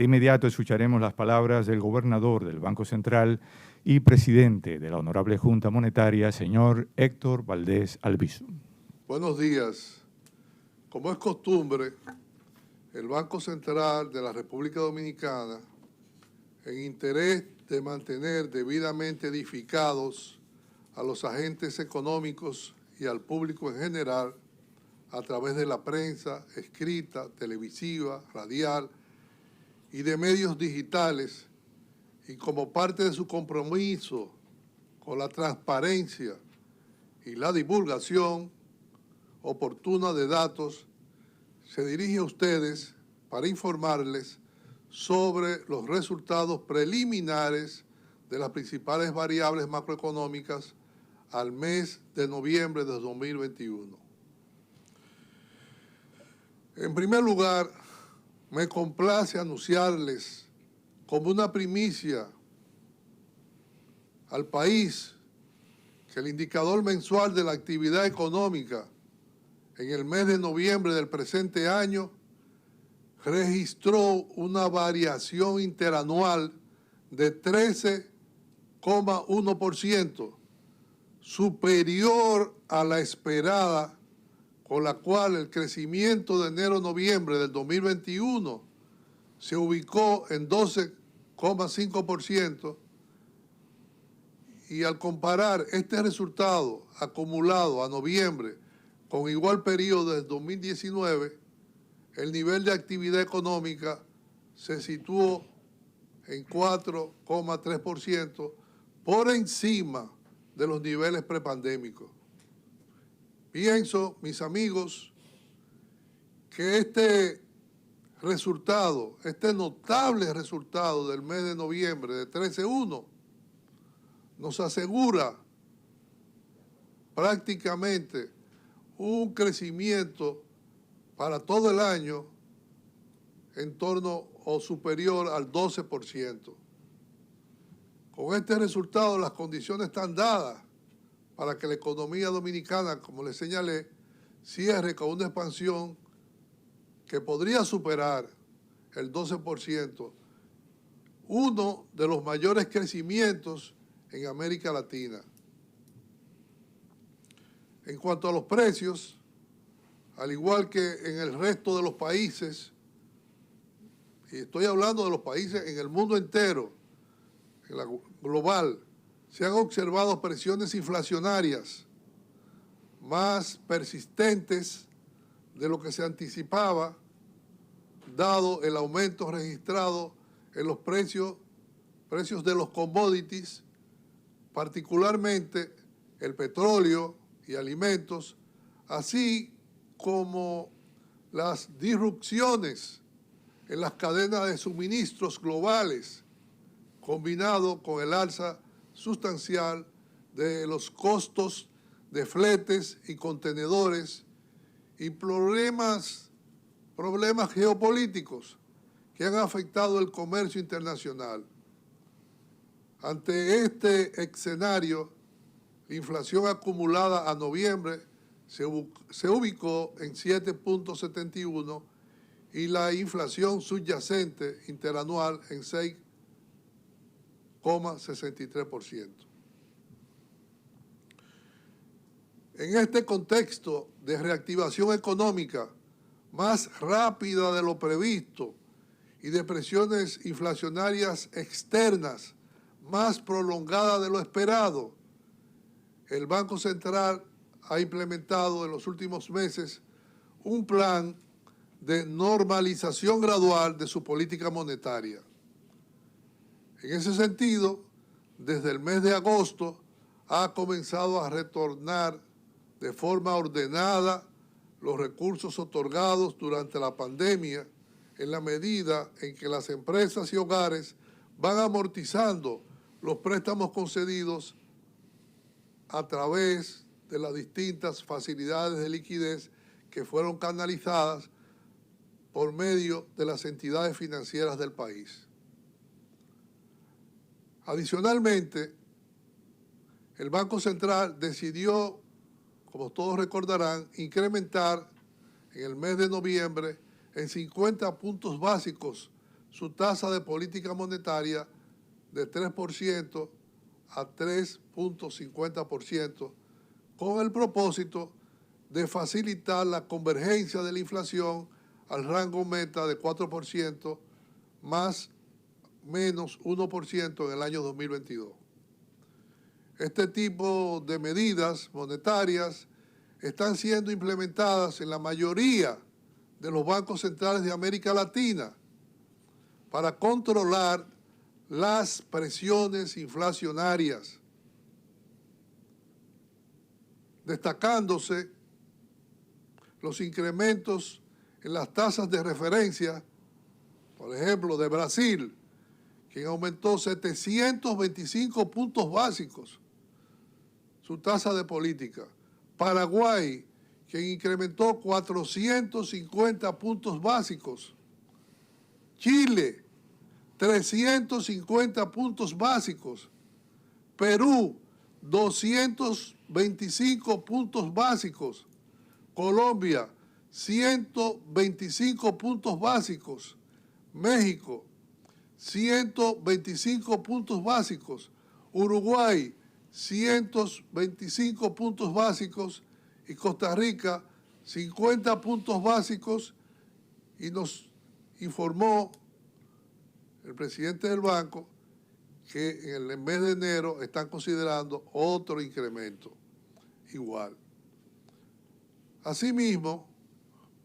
De inmediato escucharemos las palabras del gobernador del Banco Central y presidente de la Honorable Junta Monetaria, señor Héctor Valdés Albizu. Buenos días. Como es costumbre, el Banco Central de la República Dominicana, en interés de mantener debidamente edificados a los agentes económicos y al público en general, a través de la prensa escrita, televisiva, radial y de medios digitales, y como parte de su compromiso con la transparencia y la divulgación oportuna de datos, se dirige a ustedes para informarles sobre los resultados preliminares de las principales variables macroeconómicas al mes de noviembre de 2021. En primer lugar, me complace anunciarles como una primicia al país que el indicador mensual de la actividad económica en el mes de noviembre del presente año registró una variación interanual de 13,1%, superior a la esperada, con la cual el crecimiento de enero-noviembre del 2021 se ubicó en 12,5%, y al comparar este resultado acumulado a noviembre con igual periodo del 2019, el nivel de actividad económica se situó en 4,3%, por encima de los niveles prepandémicos. Pienso, mis amigos, que este resultado, este notable resultado del mes de noviembre de 13,1, nos asegura prácticamente un crecimiento para todo el año en torno o superior al 12%. Con este resultado, las condiciones están dadas para que la economía dominicana, como les señalé, cierre con una expansión que podría superar el 12%, uno de los mayores crecimientos en América Latina. En cuanto a los precios, al igual que en el resto de los países, y estoy hablando de los países en el mundo entero, en la global, se han observado presiones inflacionarias más persistentes de lo que se anticipaba, dado el aumento registrado en los precios de los commodities, particularmente el petróleo y alimentos, así como las disrupciones en las cadenas de suministros globales, combinado con el alza sustancial de los costos de fletes y contenedores y problemas geopolíticos que han afectado el comercio internacional. Ante este escenario, la inflación acumulada a noviembre se ubicó en 7,71 y la inflación subyacente interanual en 6,63%. En este contexto de reactivación económica más rápida de lo previsto y de presiones inflacionarias externas más prolongadas de lo esperado, el Banco Central ha implementado en los últimos meses un plan de normalización gradual de su política monetaria. En ese sentido, desde el mes de agosto ha comenzado a retornar de forma ordenada los recursos otorgados durante la pandemia, en la medida en que las empresas y hogares van amortizando los préstamos concedidos a través de las distintas facilidades de liquidez que fueron canalizadas por medio de las entidades financieras del país. Adicionalmente, el Banco Central decidió, como todos recordarán, incrementar en el mes de noviembre en 50 puntos básicos su tasa de política monetaria de 3% a 3.50%, con el propósito de facilitar la convergencia de la inflación al rango meta de 4% más menos 1% en el año 2022. Este tipo de medidas monetarias están siendo implementadas en la mayoría de los bancos centrales de América Latina para controlar las presiones inflacionarias, destacándose los incrementos en las tasas de referencia, por ejemplo, de Brasil, quien aumentó 725 puntos básicos su tasa de política. Paraguay, quien incrementó 450 puntos básicos. Chile, 350 puntos básicos. Perú, 225 puntos básicos. Colombia, 125 puntos básicos. México, 125 puntos básicos. Uruguay, 125 puntos básicos. Y Costa Rica, 50 puntos básicos. Y nos informó el presidente del banco que en el mes de enero están considerando otro incremento igual. Asimismo,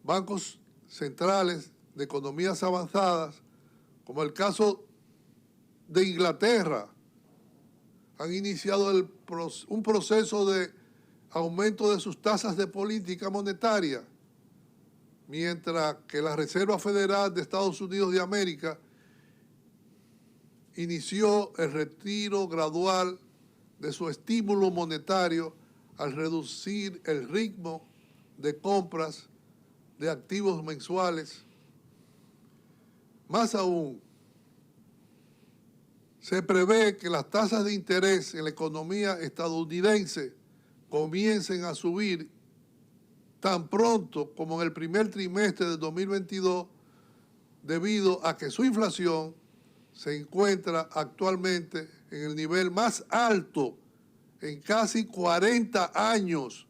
bancos centrales de economías avanzadas, como el caso de Inglaterra, han iniciado un proceso de aumento de sus tasas de política monetaria, mientras que la Reserva Federal de Estados Unidos de América inició el retiro gradual de su estímulo monetario al reducir el ritmo de compras de activos mensuales. Más aún, se prevé que las tasas de interés en la economía estadounidense comiencen a subir tan pronto como en el primer trimestre de 2022, debido a que su inflación se encuentra actualmente en el nivel más alto en casi 40 años,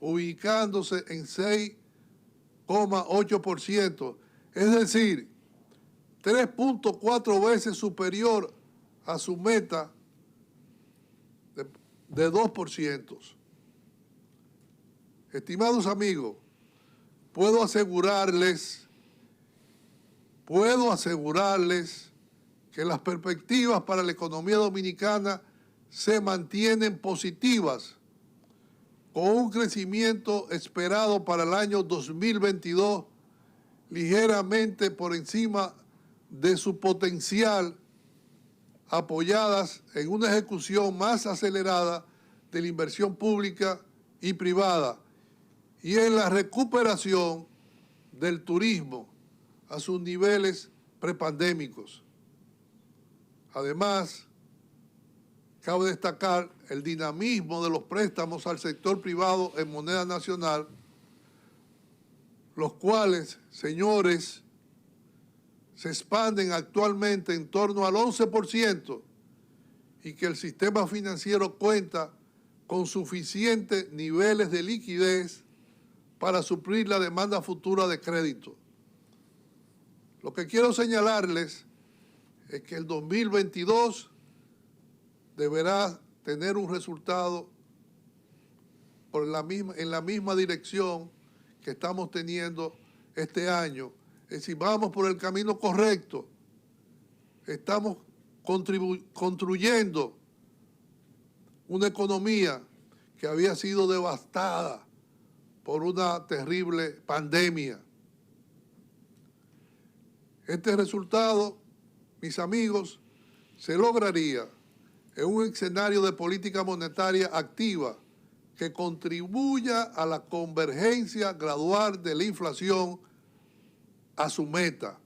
ubicándose en 6,8%, es decir, 3.4 veces superior a su meta de 2%. Estimados amigos, puedo asegurarles que las perspectivas para la economía dominicana se mantienen positivas, con un crecimiento esperado para el año 2022 ligeramente por encima de su potencial, apoyadas en una ejecución más acelerada de la inversión pública y privada y en la recuperación del turismo a sus niveles prepandémicos. Además, cabe destacar el dinamismo de los préstamos al sector privado en moneda nacional, los cuales, señores, se expanden actualmente en torno al 11% y que el sistema financiero cuenta con suficientes niveles de liquidez para suplir la demanda futura de crédito. Lo que quiero señalarles es que el 2022 deberá tener un resultado en la misma dirección que estamos teniendo este año. Es decir, vamos por el camino correcto. Estamos construyendo una economía que había sido devastada por una terrible pandemia. Este resultado, mis amigos, se lograría en un escenario de política monetaria activa que contribuya a la convergencia gradual de la inflación a su meta,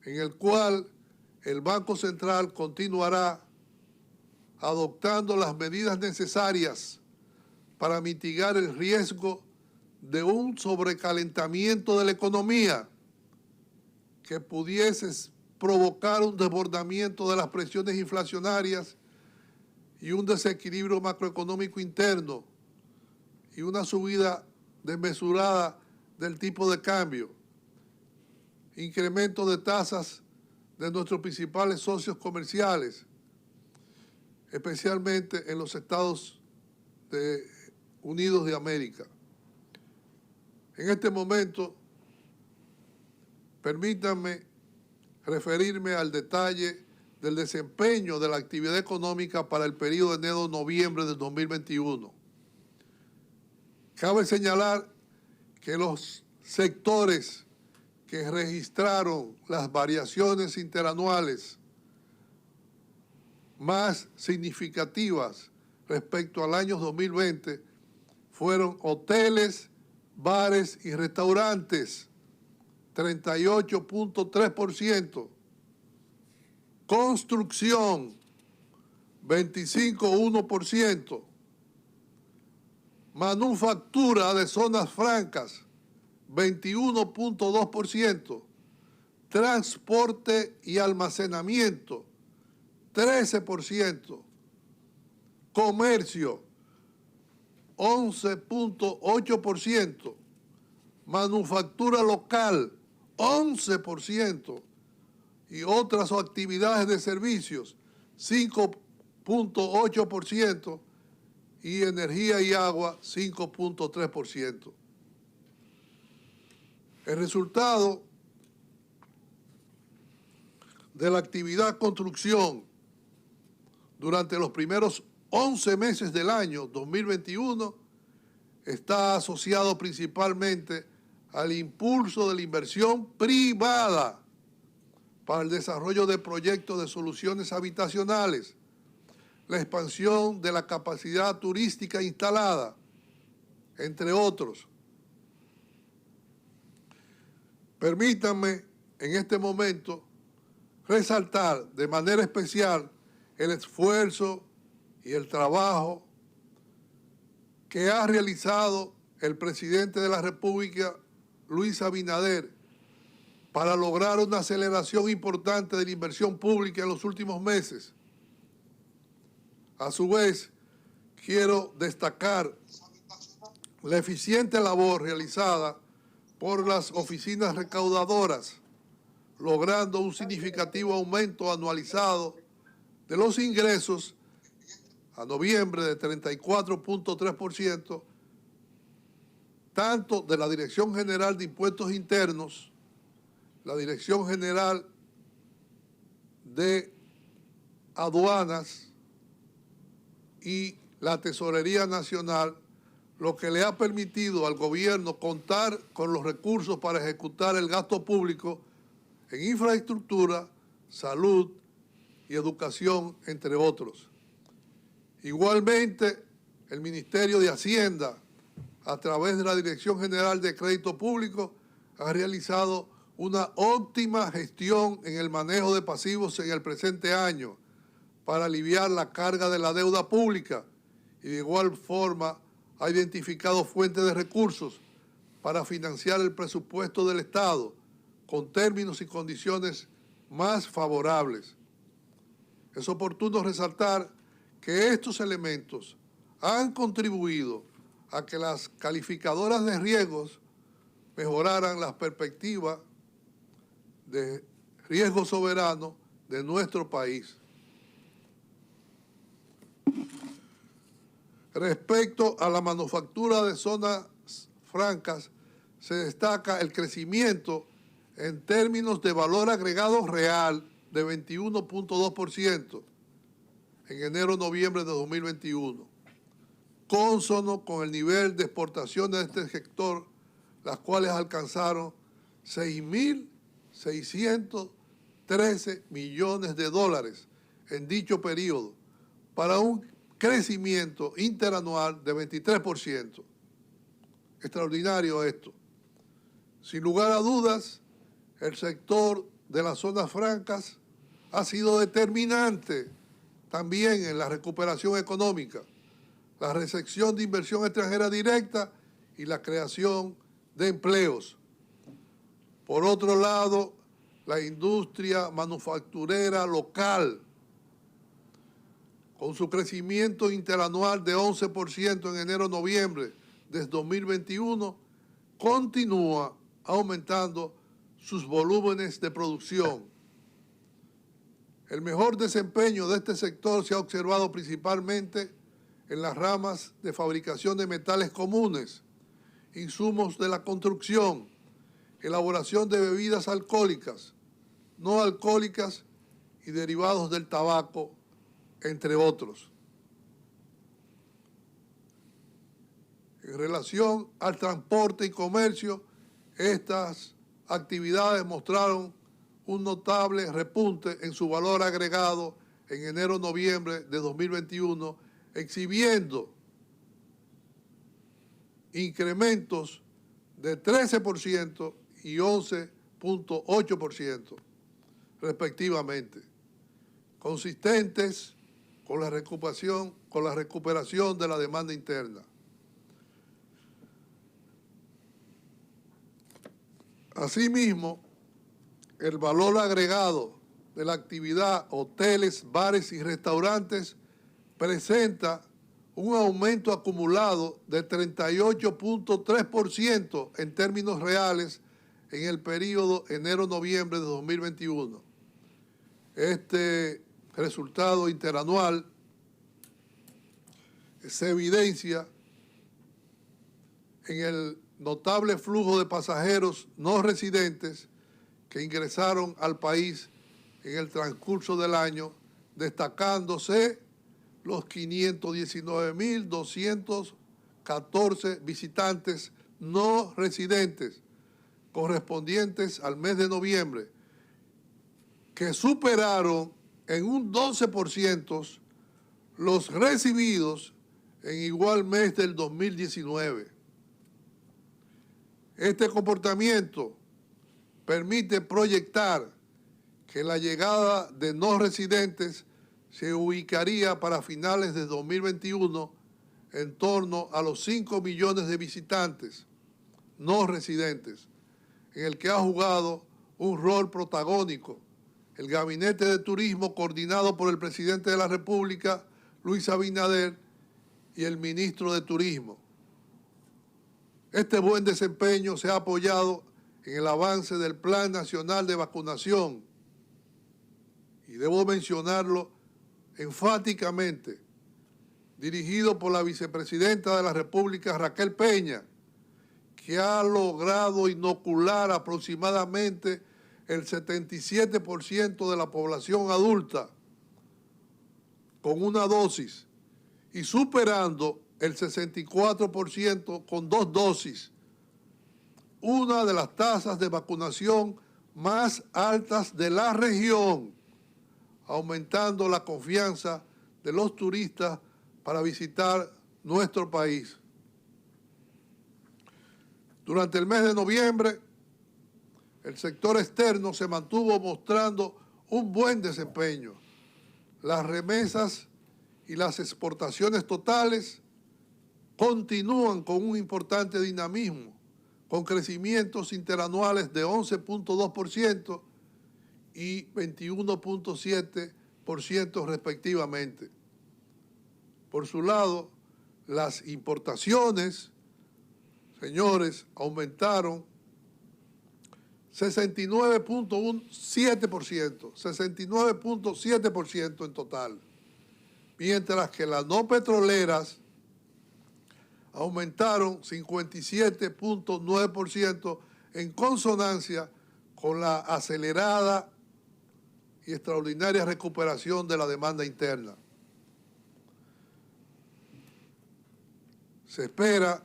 en el cual el Banco Central continuará adoptando las medidas necesarias para mitigar el riesgo de un sobrecalentamiento de la economía que pudiese provocar un desbordamiento de las presiones inflacionarias y un desequilibrio macroeconómico interno y una subida desmesurada del tipo de cambio, incremento de tasas de nuestros principales socios comerciales, especialmente en los Estados Unidos de América. En este momento, permítanme referirme al detalle del desempeño de la actividad económica para el periodo de enero-noviembre del 2021. Cabe señalar que los sectores que registraron las variaciones interanuales más significativas respecto al año 2020 fueron hoteles, bares y restaurantes, 38.3%, construcción, 25.1%, manufactura de zonas francas, 21.2%, transporte y almacenamiento, 13%, comercio, 11.8%, manufactura local, 11%, y otras actividades de servicios, 5.8%, y energía y agua, 5.3%. El resultado de la actividad construcción durante los primeros 11 meses del año 2021 está asociado principalmente al impulso de la inversión privada para el desarrollo de proyectos de soluciones habitacionales, la expansión de la capacidad turística instalada, entre otros. Permítanme en este momento resaltar de manera especial el esfuerzo y el trabajo que ha realizado el presidente de la República, Luis Abinader, para lograr una aceleración importante de la inversión pública en los últimos meses. A su vez, quiero destacar la eficiente labor realizada por las oficinas recaudadoras, logrando un significativo aumento anualizado de los ingresos a noviembre de 34.3%, tanto de la Dirección General de Impuestos Internos, la Dirección General de Aduanas y la Tesorería Nacional, lo que le ha permitido al gobierno contar con los recursos para ejecutar el gasto público en infraestructura, salud y educación, entre otros. Igualmente, el Ministerio de Hacienda, a través de la Dirección General de Crédito Público, ha realizado una óptima gestión en el manejo de pasivos en el presente año para aliviar la carga de la deuda pública y de igual forma ha identificado fuentes de recursos para financiar el presupuesto del Estado con términos y condiciones más favorables. Es oportuno resaltar que estos elementos han contribuido a que las calificadoras de riesgos mejoraran las perspectivas de riesgo soberano de nuestro país. Respecto a la manufactura de zonas francas, se destaca el crecimiento en términos de valor agregado real de 21.2% en enero-noviembre de 2021, cónsono con el nivel de exportaciones de este sector, las cuales alcanzaron 6.613 millones de dólares en dicho periodo, para un crecimiento interanual de 23%. Extraordinario esto. Sin lugar a dudas, el sector de las zonas francas ha sido determinante también en la recuperación económica, la recepción de inversión extranjera directa y la creación de empleos. Por otro lado, la industria manufacturera local, con su crecimiento interanual de 11% en enero-noviembre de 2021, continúa aumentando sus volúmenes de producción. El mejor desempeño de este sector se ha observado principalmente en las ramas de fabricación de metales comunes, insumos de la construcción, elaboración de bebidas alcohólicas, no alcohólicas y derivados del tabaco, entre otros. En relación al transporte y comercio, estas actividades mostraron un notable repunte en su valor agregado en enero-noviembre de 2021, exhibiendo incrementos de 13% y 11.8%, respectivamente, consistentes con la recuperación de la demanda interna. Asimismo, el valor agregado de la actividad hoteles, bares y restaurantes presenta un aumento acumulado de 38.3% en términos reales en el periodo enero-noviembre de 2021. Este resultado interanual se evidencia en el notable flujo de pasajeros no residentes que ingresaron al país en el transcurso del año, destacándose los 519.214 visitantes no residentes correspondientes al mes de noviembre, que superaron en un 12% los recibidos en igual mes del 2019. Este comportamiento permite proyectar que la llegada de no residentes se ubicaría para finales de 2021 en torno a los 5 millones de visitantes no residentes, en el que ha jugado un rol protagónico el Gabinete de Turismo coordinado por el Presidente de la República, Luis Abinader, y el Ministro de Turismo. Este buen desempeño se ha apoyado en el avance del Plan Nacional de Vacunación, y debo mencionarlo enfáticamente, dirigido por la Vicepresidenta de la República, Raquel Peña, que ha logrado inocular aproximadamente el 77% de la población adulta con una dosis y superando el 64% con 2 dosis, una de las tasas de vacunación más altas de la región, aumentando la confianza de los turistas para visitar nuestro país. Durante el mes de noviembre, el sector externo se mantuvo mostrando un buen desempeño. Las remesas y las exportaciones totales continúan con un importante dinamismo, con crecimientos interanuales de 11.2% y 21.7% respectivamente. Por su lado, las importaciones, señores, aumentaron 69.7% en total, mientras que las no petroleras aumentaron 57.9% en consonancia con la acelerada y extraordinaria recuperación de la demanda interna. Se espera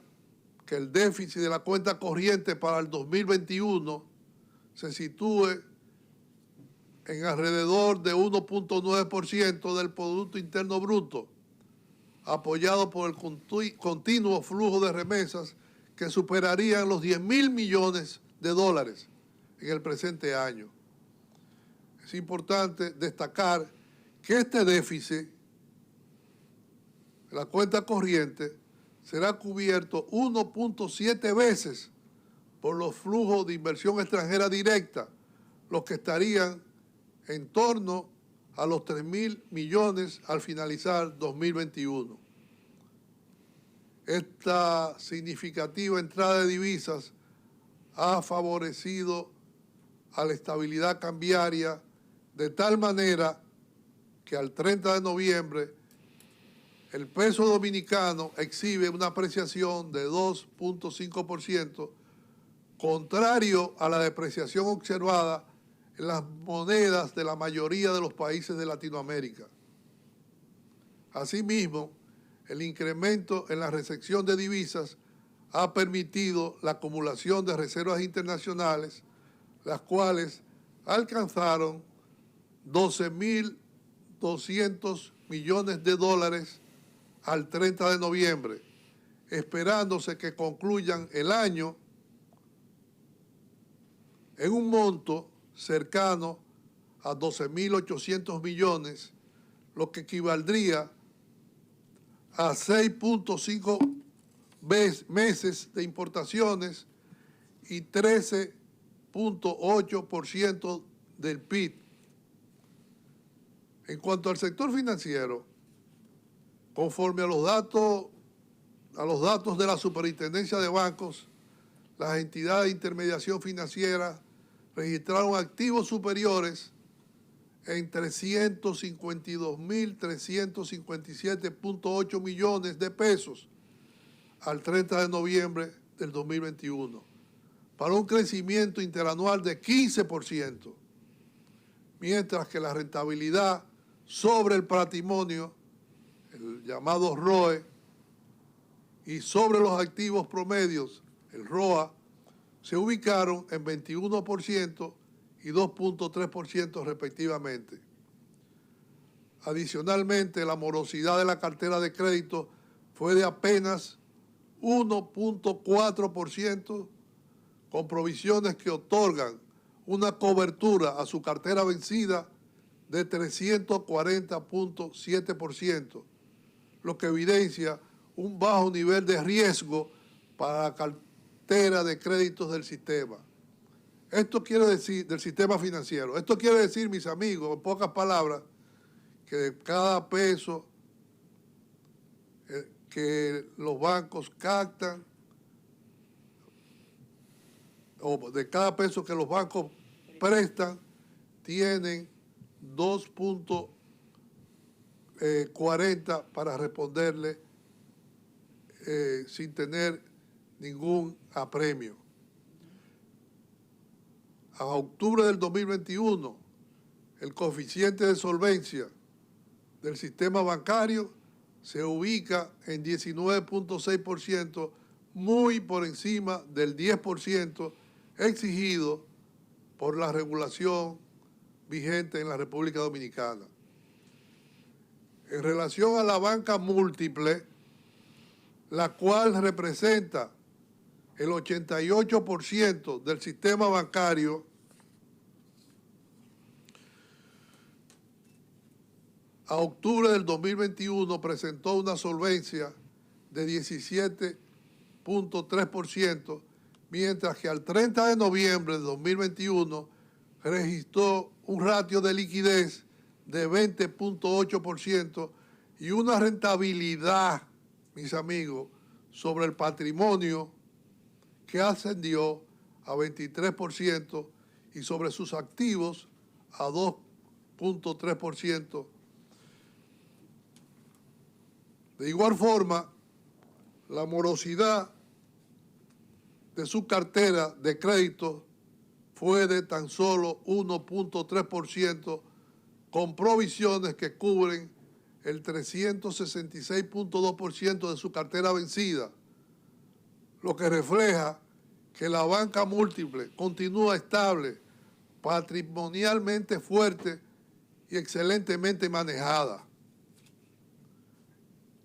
que el déficit de la cuenta corriente para el 2021 se sitúe en alrededor de 1.9% del Producto Interno Bruto, apoyado por el continuo flujo de remesas que superarían los 10.000 millones de dólares en el presente año. Es importante destacar que este déficit de la cuenta corriente será cubierto 1.7 veces por los flujos de inversión extranjera directa, los que estarían en torno a los 3.000 millones al finalizar 2021. Esta significativa entrada de divisas ha favorecido a la estabilidad cambiaria de tal manera que al 30 de noviembre el peso dominicano exhibe una apreciación de 2.5%, contrario a la depreciación observada en las monedas de la mayoría de los países de Latinoamérica. Asimismo, el incremento en la recepción de divisas ha permitido la acumulación de reservas internacionales, las cuales alcanzaron 12.200 millones de dólares al 30 de noviembre, esperándose que concluyan el año en un monto cercano a 12.800 millones, lo que equivaldría a 6.5 meses de importaciones y 13.8% del PIB. En cuanto al sector financiero, conforme a los datos de la Superintendencia de Bancos, las entidades de intermediación financiera registraron activos superiores en 352.357.8 millones de pesos al 30 de noviembre del 2021, para un crecimiento interanual de 15%, mientras que la rentabilidad sobre el patrimonio, el llamado ROE, y sobre los activos promedios, el ROA, se ubicaron en 21% y 2.3% respectivamente. Adicionalmente, la morosidad de la cartera de crédito fue de apenas 1.4%, con provisiones que otorgan una cobertura a su cartera vencida de 340.7%, lo que evidencia un bajo nivel de riesgo para la cartera de créditos del sistema. Esto quiere decir, del sistema financiero, esto quiere decir, mis amigos, en pocas palabras, que de cada peso que los bancos captan, o de cada peso que los bancos prestan, tienen 2.40 para responderle sin tener ningún apremio. A octubre del 2021, el coeficiente de solvencia del sistema bancario se ubica en 19.6%, muy por encima del 10% exigido por la regulación vigente en la República Dominicana. En relación a la banca múltiple, la cual representa el 88% del sistema bancario, a octubre del 2021 presentó una solvencia de 17.3%, mientras que al 30 de noviembre de 2021 registró un ratio de liquidez de 20.8% y una rentabilidad, mis amigos, sobre el patrimonio que ascendió a 23% y sobre sus activos a 2.3%. De igual forma, la morosidad de su cartera de crédito fue de tan solo 1.3%, con provisiones que cubren el 366.2% de su cartera vencida, lo que refleja que la banca múltiple continúa estable, patrimonialmente fuerte y excelentemente manejada.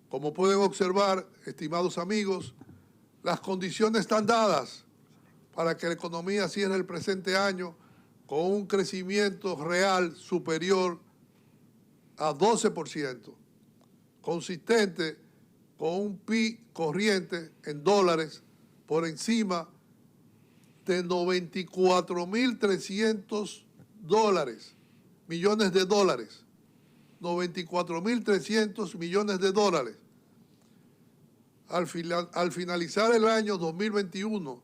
Como pueden observar, estimados amigos, las condiciones están dadas para que la economía cierre el presente año con un crecimiento real superior a 12%, consistente con un PIB corriente en dólares por encima de 94.300 millones de dólares. 94.300 millones de dólares. Al finalizar el año 2021,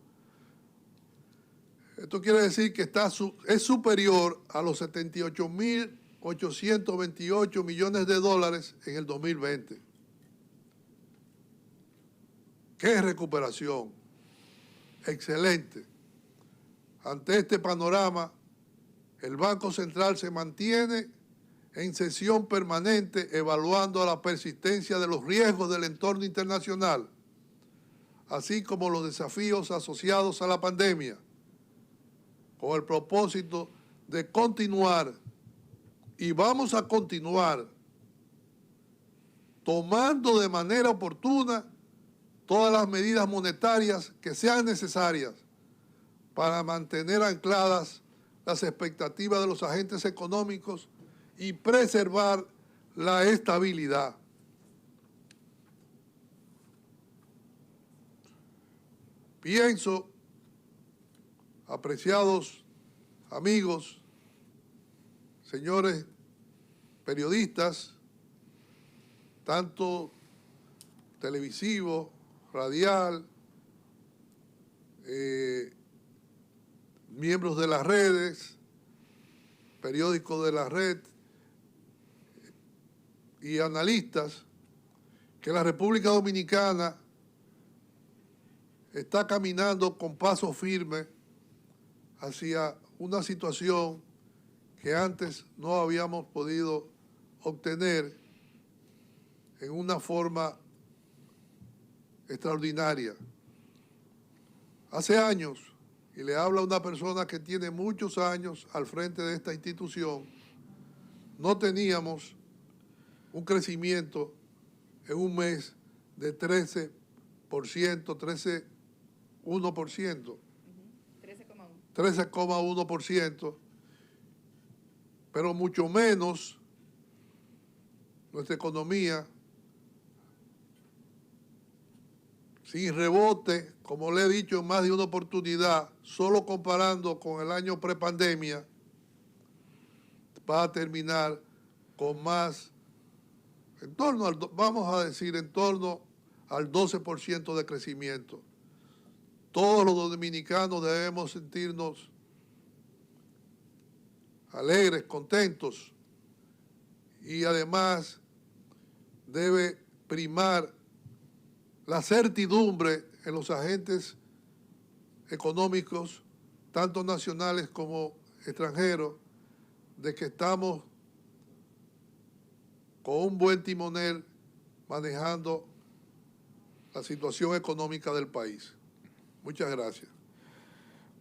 esto quiere decir que es superior a los 78.828 millones de dólares en el 2020. ¡Qué recuperación! Excelente. Ante este panorama, el Banco Central se mantiene en sesión permanente evaluando la persistencia de los riesgos del entorno internacional, así como los desafíos asociados a la pandemia, con el propósito de continuar, y vamos a continuar, tomando de manera oportuna todas las medidas monetarias que sean necesarias para mantener ancladas las expectativas de los agentes económicos y preservar la estabilidad. Pienso, apreciados amigos, señores periodistas, tanto televisivo, radial, miembros de las redes, periódicos de la red y analistas, que la República Dominicana está caminando con paso firme hacia una situación que antes no habíamos podido obtener en una forma extraordinaria. Hace años, y le habla una persona que tiene muchos años al frente de esta institución, no teníamos un crecimiento en un mes de 13%, 13,1%, pero mucho menos nuestra economía, sin rebote, como le he dicho en más de una oportunidad, solo comparando con el año prepandemia, va a terminar con más, en torno al 12% de crecimiento. Todos los dominicanos debemos sentirnos alegres, contentos, y además debe primar la certidumbre en los agentes económicos, tanto nacionales como extranjeros, de que estamos con un buen timonel manejando la situación económica del país. Muchas gracias.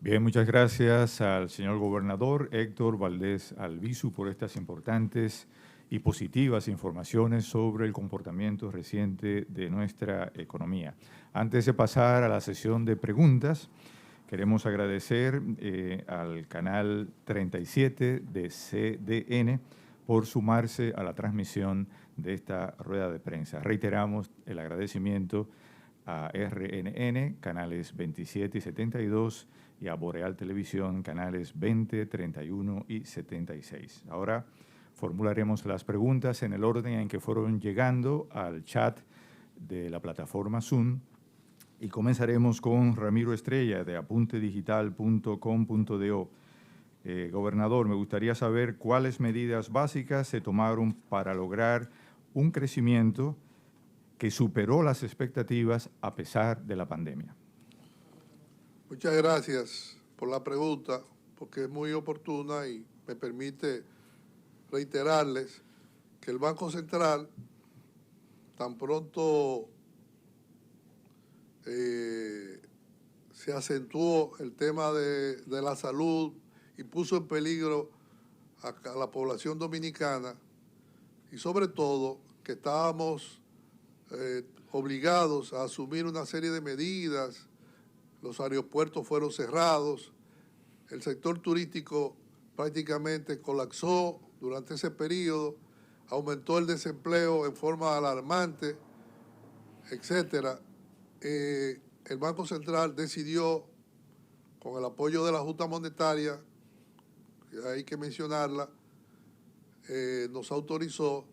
Bien, muchas gracias al señor gobernador Héctor Valdés Albizu por estas importantes y positivas informaciones sobre el comportamiento reciente de nuestra economía. Antes de pasar a la sesión de preguntas, queremos agradecer al canal 37 de CDN por sumarse a la transmisión de esta rueda de prensa. Reiteramos el agradecimiento a RNN, canales 27 y 72, y a Boreal Televisión, canales 20, 31 y 76. Ahora formularemos las preguntas en el orden en que fueron llegando al chat de la plataforma Zoom y comenzaremos con Ramiro Estrella de apuntedigital.com.do. Gobernador, me gustaría saber cuáles medidas básicas se tomaron para lograr un crecimiento que superó las expectativas a pesar de la pandemia. Muchas gracias por la pregunta, porque es muy oportuna y me permite reiterarles que el Banco Central, tan pronto se acentuó el tema de la salud y puso en peligro a la población dominicana, y sobre todo que estábamos obligados a asumir una serie de medidas, los aeropuertos fueron cerrados, el sector turístico prácticamente colapsó durante ese periodo, aumentó el desempleo en forma alarmante, etcétera. El Banco Central decidió, con el apoyo de la Junta Monetaria, que hay que mencionarla, nos autorizó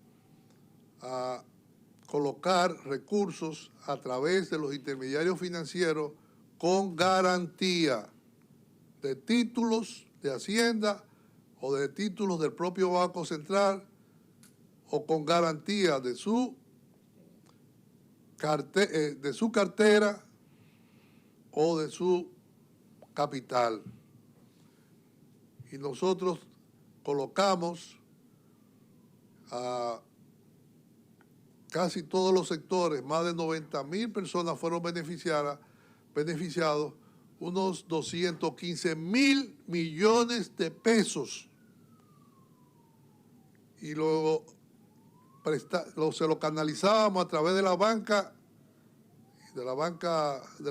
a colocar recursos a través de los intermediarios financieros con garantía de títulos de Hacienda o de títulos del propio Banco Central o con garantía de su cartera o de su capital. Y nosotros colocamos a casi todos los sectores, más de 90,000 personas fueron beneficiados, unos 215,000 millones de pesos. Y luego se lo canalizábamos a través de la banca, de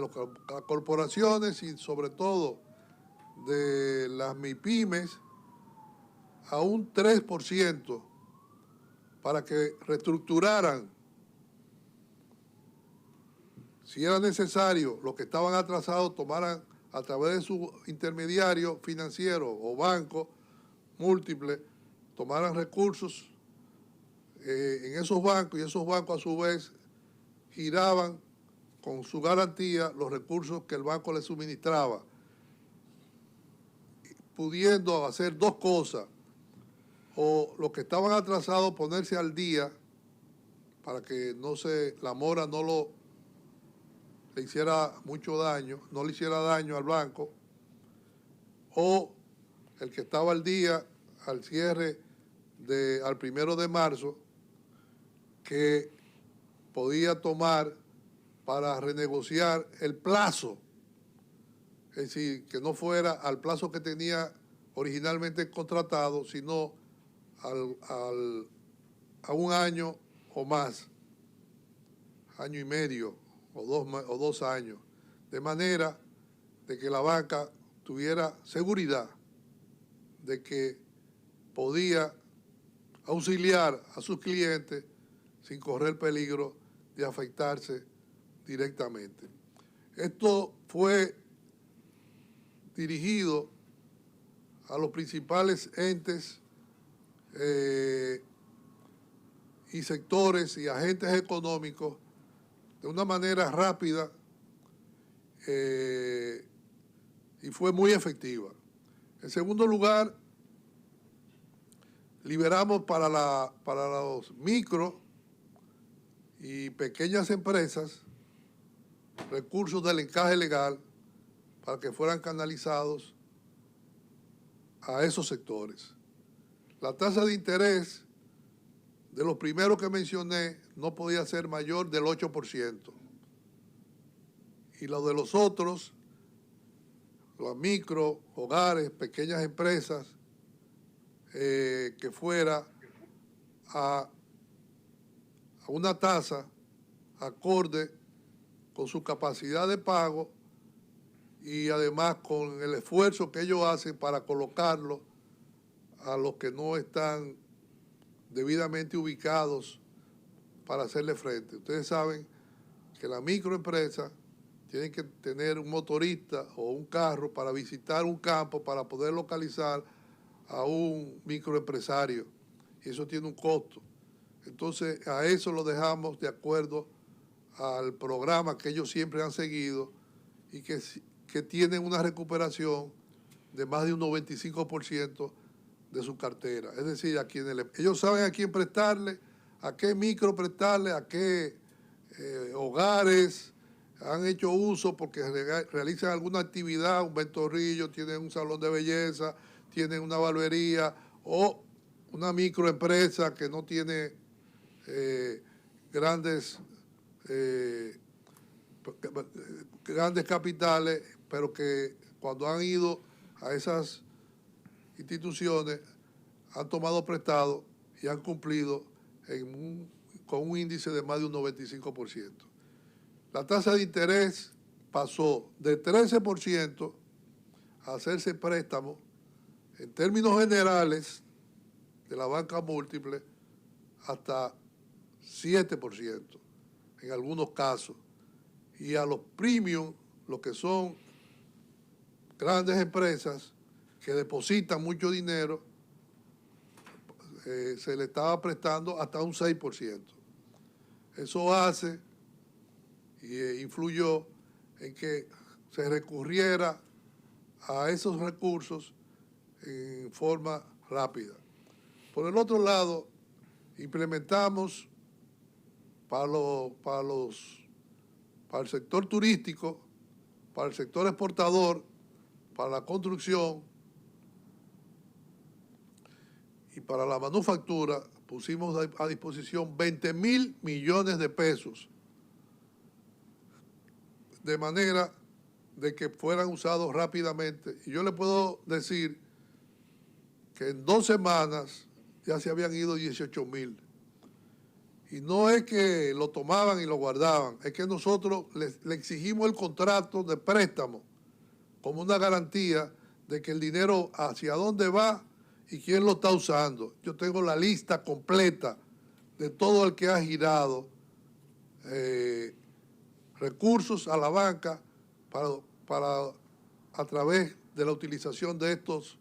las corporaciones y sobre todo de las MIPYMES a un 3% para que reestructuraran, si era necesario, los que estaban atrasados tomaran a través de su intermediario financiero o banco múltiples, tomaran recursos en esos bancos y esos bancos a su vez giraban con su garantía los recursos que el banco les suministraba, pudiendo hacer dos cosas: o los que estaban atrasados ponerse al día para que la mora no le hiciera mucho daño, no le hiciera daño al banco, o el que estaba al día al cierre al 1 de marzo, que podía tomar para renegociar el plazo, es decir, que no fuera al plazo que tenía originalmente contratado, sino a un año o más, año y medio o 2 años, de manera de que la banca tuviera seguridad de que podía auxiliar a sus clientes sin correr peligro de afectarse directamente. Esto fue dirigido a los principales entes y sectores y agentes económicos de una manera rápida y fue muy efectiva. En segundo lugar, liberamos para los micro y pequeñas empresas recursos del encaje legal para que fueran canalizados a esos sectores. La tasa de interés de los primeros que mencioné no podía ser mayor del 8%. Y lo de los otros, los micro, hogares, pequeñas empresas, que fuera a una tasa acorde con su capacidad de pago y además con el esfuerzo que ellos hacen para colocarlo a los que no están debidamente ubicados para hacerle frente. Ustedes saben que la microempresa tiene que tener un motorista o un carro para visitar un campo para poder localizar a un microempresario, y eso tiene un costo. Entonces, a eso lo dejamos de acuerdo al programa que ellos siempre han seguido y que tienen una recuperación de más de un 95% de su cartera. Es decir, ellos saben a quién prestarle, a qué micro prestarle, a qué hogares han hecho uso porque realizan alguna actividad, un ventorrillo, tienen un salón de belleza, tienen una barbería o una microempresa que no tiene grandes capitales, pero que cuando han ido a esas instituciones han tomado prestado y han cumplido con un índice de más de un 95%. La tasa de interés pasó de 13% a hacerse préstamo en términos generales de la banca múltiple hasta 7% en algunos casos. Y a los premium, los que son grandes empresas, que depositan mucho dinero, se le estaba prestando hasta un 6%. Eso hace y influyó en que se recurriera a esos recursos en forma rápida. Por el otro lado, implementamos para el sector turístico, para el sector exportador, para la construcción y para la manufactura, pusimos a disposición 20.000 millones de pesos, de manera de que fueran usados rápidamente. Y yo le puedo decir que en 2 semanas ya se habían ido 18.000. Y no es que lo tomaban y lo guardaban, es que nosotros le exigimos el contrato de préstamo como una garantía de que el dinero hacia dónde va y quién lo está usando. Yo tengo la lista completa de todo el que ha girado recursos a la banca para a través de la utilización de estos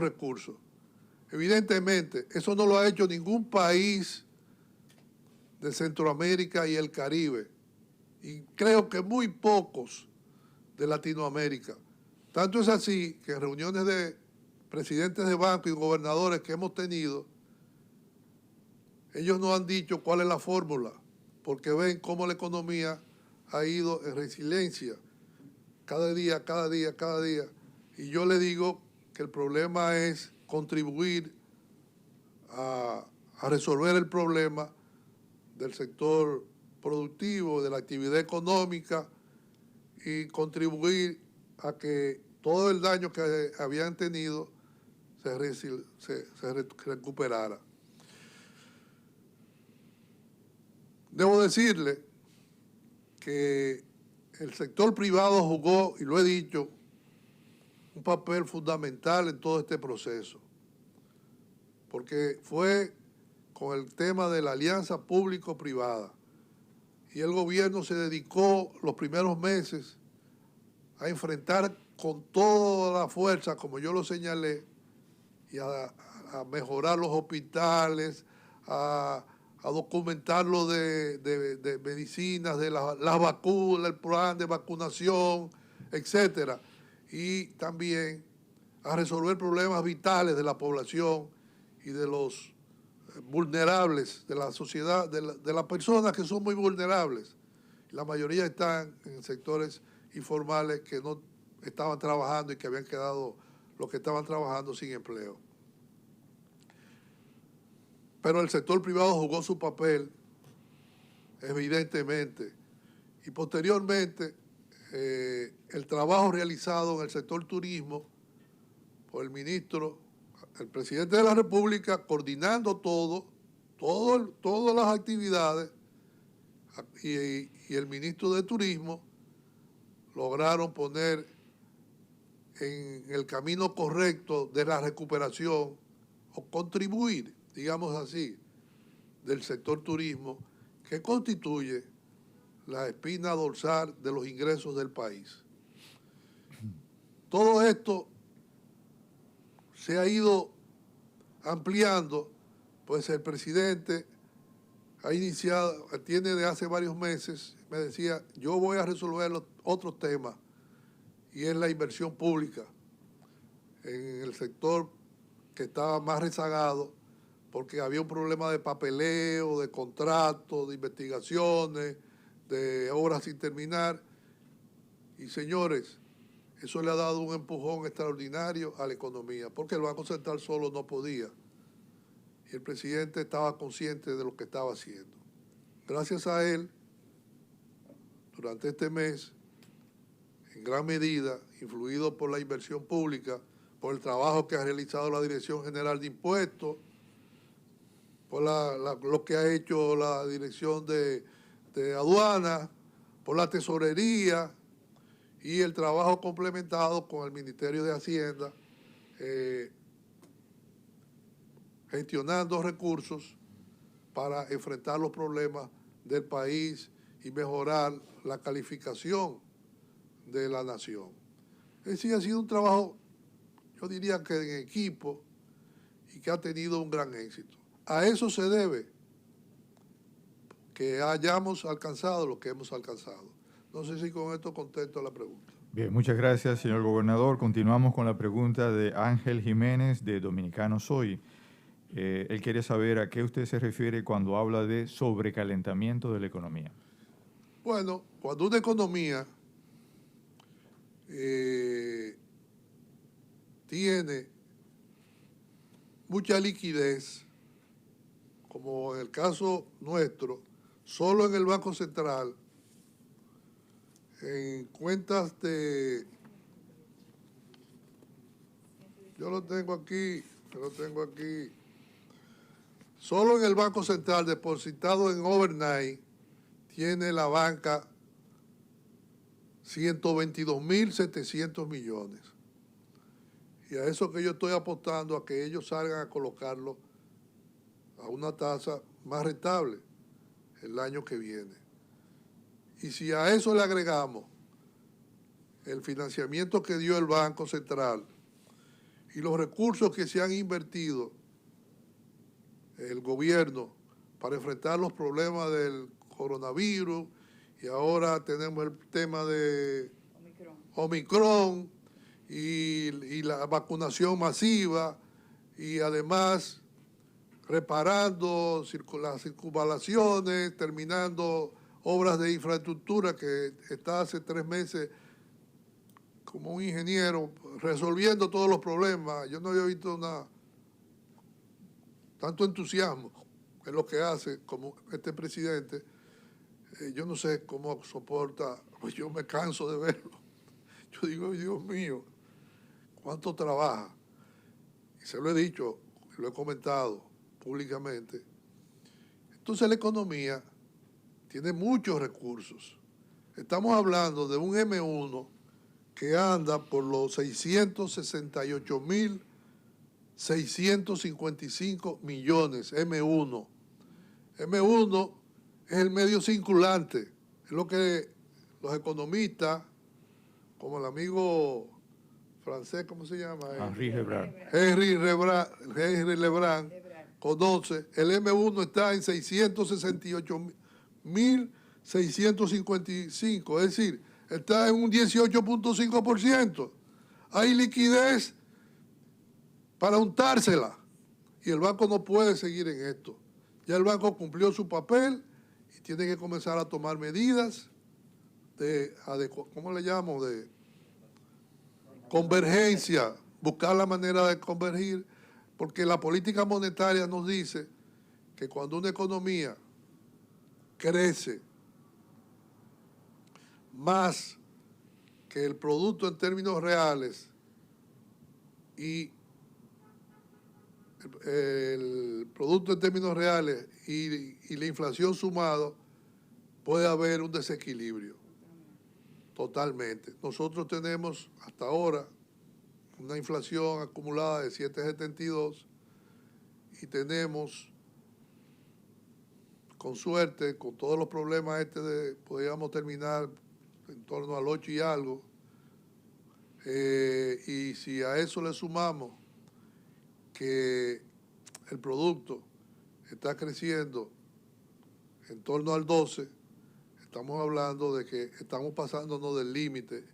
recursos. Evidentemente, eso no lo ha hecho ningún país de Centroamérica y el Caribe, y creo que muy pocos de Latinoamérica. Tanto es así que en reuniones de presidentes de banco y gobernadores que hemos tenido, ellos nos han dicho cuál es la fórmula, porque ven cómo la economía ha ido en resiliencia cada día. Y yo le digo que el problema es contribuir a resolver el problema del sector productivo, de la actividad económica, y contribuir a que todo el daño que habían tenido se recuperara. Debo decirle que el sector privado jugó, y lo he dicho, un papel fundamental en todo este proceso, porque fue con el tema de la alianza público-privada, y el gobierno se dedicó los primeros meses a enfrentar con toda la fuerza, como yo lo señalé, y a mejorar los hospitales, a documentar lo de medicinas, de las vacunas, el plan de vacunación, etcétera, y también a resolver problemas vitales de la población y de los vulnerables de la sociedad, de las personas que son muy vulnerables. La mayoría están en sectores informales que no estaban trabajando y que habían quedado los que estaban trabajando sin empleo. Pero el sector privado jugó su papel, evidentemente, y posteriormente el trabajo realizado en el sector turismo por el ministro, el presidente de la República, coordinando todas las actividades, y el ministro de Turismo lograron poner en el camino correcto de la recuperación, o contribuir, digamos así, del sector turismo, que constituye la espina dorsal de los ingresos del país. Todo esto se ha ido ampliando, pues el presidente ha iniciado, tiene de hace varios meses, me decía, yo voy a resolver los otros temas, y es la inversión pública en el sector que estaba más rezagado, porque había un problema de papeleo, de contratos, de investigaciones, de obras sin terminar. Y señores, eso le ha dado un empujón extraordinario a la economía, porque el Banco Central solo no podía. Y el presidente estaba consciente de lo que estaba haciendo. Gracias a él, durante este mes, en gran medida, influido por la inversión pública, por el trabajo que ha realizado la Dirección General de Impuestos, por lo que ha hecho la Dirección de Aduanas, por la Tesorería y el trabajo complementado con el Ministerio de Hacienda, gestionando recursos para enfrentar los problemas del país y mejorar la calificación de la nación. Es decir, ha sido un trabajo, yo diría que en equipo, y que ha tenido un gran éxito. A eso se debe que hayamos alcanzado lo que hemos alcanzado. No sé si con esto contesto la pregunta. Bien, muchas gracias, señor gobernador. Continuamos con la pregunta de Ángel Jiménez, de Dominicano Soy. Él quiere saber a qué usted se refiere cuando habla de sobrecalentamiento de la economía. Bueno, cuando una economía tiene mucha liquidez, como en el caso nuestro, solo en el Banco Central, en cuentas de... Yo lo tengo aquí, solo en el Banco Central depositado en overnight tiene la banca 122.700 millones. Y a eso que yo estoy apostando a que ellos salgan a colocarlo a una tasa más rentable el año que viene. Y si a eso le agregamos el financiamiento que dio el Banco Central y los recursos que se han invertido el gobierno para enfrentar los problemas del coronavirus, y ahora tenemos el tema de Omicron y la vacunación masiva, y además reparando las circunvalaciones, terminando obras de infraestructura que está hace 3 meses como un ingeniero resolviendo todos los problemas. Yo no había visto tanto entusiasmo en lo que hace como este presidente. Yo no sé cómo soporta, pues yo me canso de verlo. Yo digo, Dios mío, cuánto trabaja. Y se lo he dicho, lo he comentado públicamente. Entonces la economía tiene muchos recursos. Estamos hablando de un M1 que anda por los 668.655 millones, M1. M1 es el medio circulante, es lo que los economistas, como el amigo francés, ¿cómo se llama? Henry Lebrun conoce. El M1 está en 668.655, es decir, está en un 18.5%. Hay liquidez para untársela y el banco no puede seguir en esto. Ya el banco cumplió su papel y tiene que comenzar a tomar medidas de ¿cómo le llamo? De convergencia, buscar la manera de convergir, porque la política monetaria nos dice que cuando una economía crece más que el producto en términos reales y el producto en términos reales y la inflación sumado, puede haber un desequilibrio. Totalmente. Nosotros tenemos hasta ahora una inflación acumulada de 7,72 y tenemos, con suerte, con todos los problemas podríamos terminar en torno al 8 y algo. Y si a eso le sumamos que el producto está creciendo en torno al 12, estamos hablando de que estamos pasándonos del límite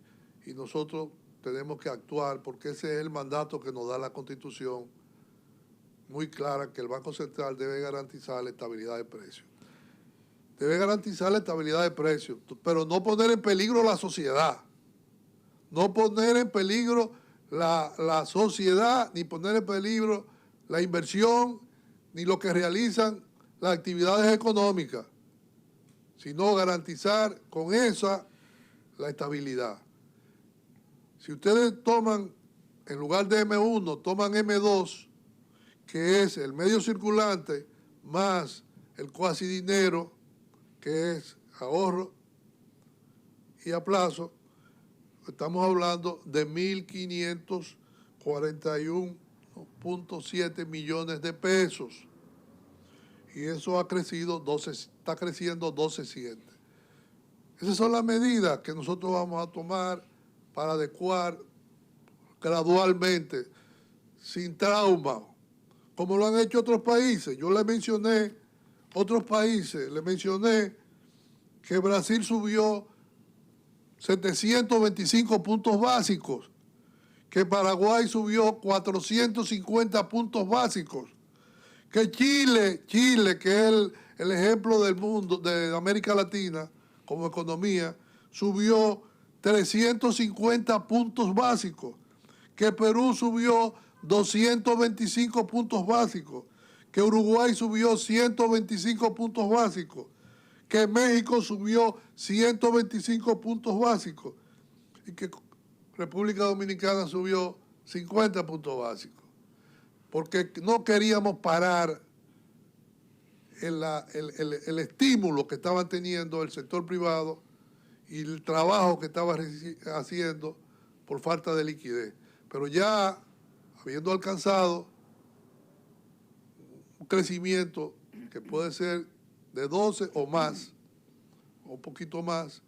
y nosotros tenemos que actuar porque ese es el mandato que nos da la Constitución, muy clara, que el Banco Central debe garantizar la estabilidad de precios. Debe garantizar la estabilidad de precios, pero no poner en peligro la sociedad. No poner en peligro la sociedad, ni poner en peligro la inversión, ni lo que realizan las actividades económicas, sino garantizar con esa la estabilidad. Si ustedes toman, en lugar de M1, toman M2, que es el medio circulante, más el cuasi dinero, que es ahorro y a plazo, estamos hablando de 1.541.7 millones de pesos. Y eso ha crecido está creciendo 12.7. Esas son las medidas que nosotros vamos a tomar para adecuar gradualmente, sin trauma, como lo han hecho otros países. Yo le mencioné otros países, le mencioné que Brasil subió 725 puntos básicos, que Paraguay subió 450 puntos básicos, que Chile, que es el ejemplo del mundo, de América Latina, como economía, subió 350 puntos básicos, que Perú subió 225 puntos básicos, que Uruguay subió 125 puntos básicos, que México subió 125 puntos básicos y que República Dominicana subió 50 puntos básicos, porque no queríamos parar el estímulo que estaban teniendo el sector privado y el trabajo que estaba haciendo por falta de liquidez. Pero ya habiendo alcanzado un crecimiento que puede ser de 12 o más, o un poquito más,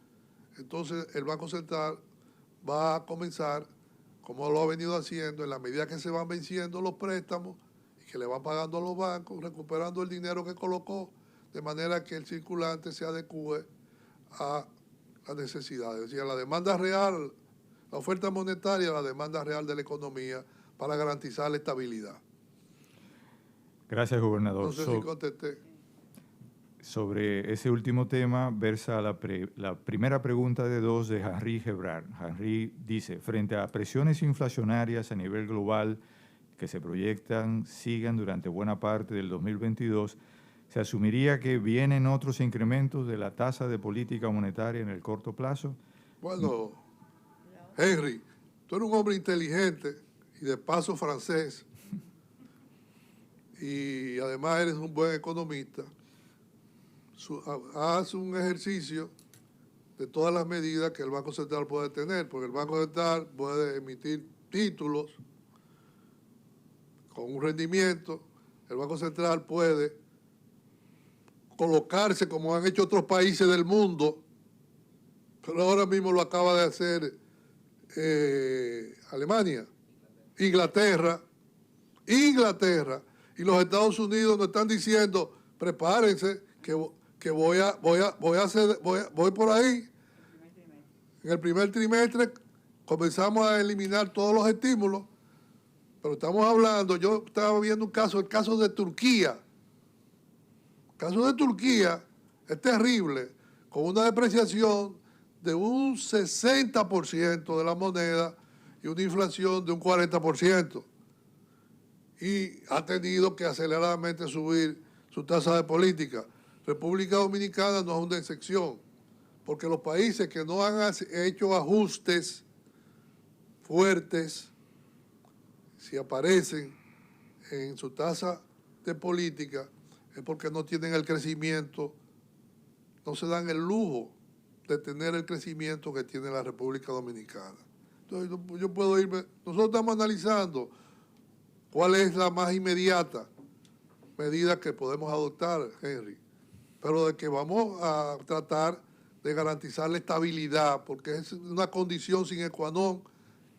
entonces el Banco Central va a comenzar, como lo ha venido haciendo, en la medida que se van venciendo los préstamos y que le van pagando a los bancos, recuperando el dinero que colocó, de manera que el circulante se adecue a las necesidades, es decir, a la demanda real, la oferta monetaria, a la demanda real de la economía, para garantizar la estabilidad. Gracias, gobernador. No sé si contesté. Sobre ese último tema versa la primera pregunta de dos de Henry Gebrard. Henry dice, frente a presiones inflacionarias a nivel global que se proyectan sigan durante buena parte del 2022, ¿se asumiría que vienen otros incrementos de la tasa de política monetaria en el corto plazo? Bueno, Henry, tú eres un hombre inteligente y de paso francés y además eres un buen economista. Haz un ejercicio de todas las medidas que el Banco Central puede tener, porque el Banco Central puede emitir títulos con un rendimiento, el Banco Central puede colocarse como han hecho otros países del mundo, pero ahora mismo lo acaba de hacer Alemania, Inglaterra, y los Estados Unidos nos están diciendo, prepárense, que voy por ahí. En el primer trimestre comenzamos a eliminar todos los estímulos, pero estamos hablando, yo estaba viendo el caso de Turquía. El caso de Turquía es terrible, con una depreciación de un 60% de la moneda y una inflación de un 40%. Y ha tenido que aceleradamente subir su tasa de política. República Dominicana no es una excepción, porque los países que no han hecho ajustes fuertes, si aparecen en su tasa de política, es porque no tienen el crecimiento, no se dan el lujo de tener el crecimiento que tiene la República Dominicana. Entonces yo puedo irme, nosotros estamos analizando cuál es la más inmediata medida que podemos adoptar, Henry, pero de que vamos a tratar de garantizar la estabilidad, porque es una condición sine qua non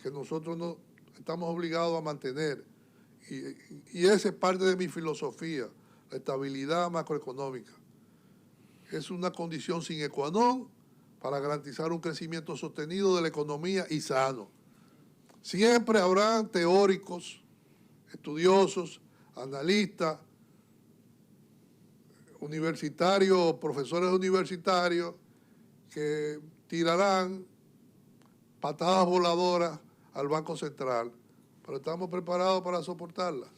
que nosotros no estamos obligados a mantener. Y esa es parte de mi filosofía, la estabilidad macroeconómica. Es una condición sine qua non para garantizar un crecimiento sostenido de la economía y sano. Siempre habrán teóricos, estudiosos, analistas, universitarios, profesores universitarios, que tirarán patadas voladoras al Banco Central, pero estamos preparados para soportarlas.